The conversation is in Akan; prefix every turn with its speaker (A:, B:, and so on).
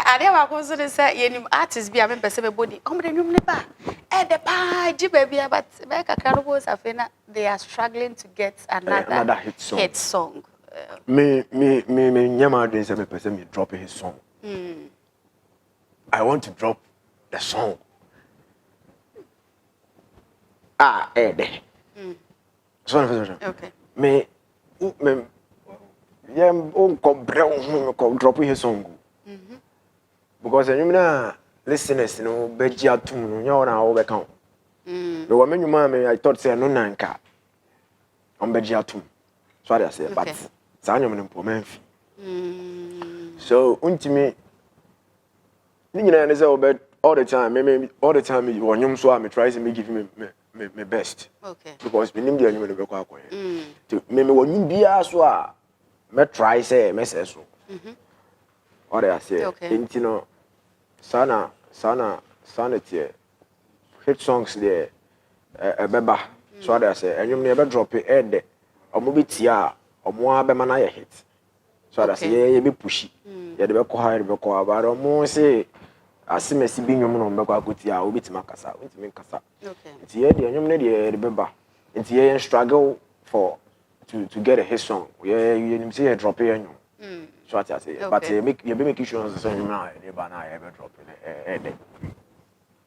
A: I never consider say any artist be a member say body. The new neba. The pa baby, but make a carnival afena they are struggling to get another hit song.
B: Me nyama dream say me person me drop his song. I want to drop the song. So
A: okay.
B: Me yeah, drop his song. Because you know listeners, you know, beji atum, you na over count. But when you mama, I thought say no nanka. Beji atum. So I say, but Sanya Mpomen. So untimi you know, say all the time, maybe all the time you want so I try to make give me my best.
A: Okay.
B: Because we need the animal to go. To me when you be as well, me try say me say so. What I say, you know, sana tie hit songs there, beba. So what I say, and you never drop it head. Omo bi tia, omo abema na ye hit. So that say ye be pushy. Ye de be ko high, be ko about omo say asimesi bi nwom no be ko akotia obi tima kasa ntimi kasa nti ye de nwom ne de beba nti ye struggle for to get a hit song ye nim say ye drop ye nwom so what I say but ye be make sure say nwom na ye ba na ye be drop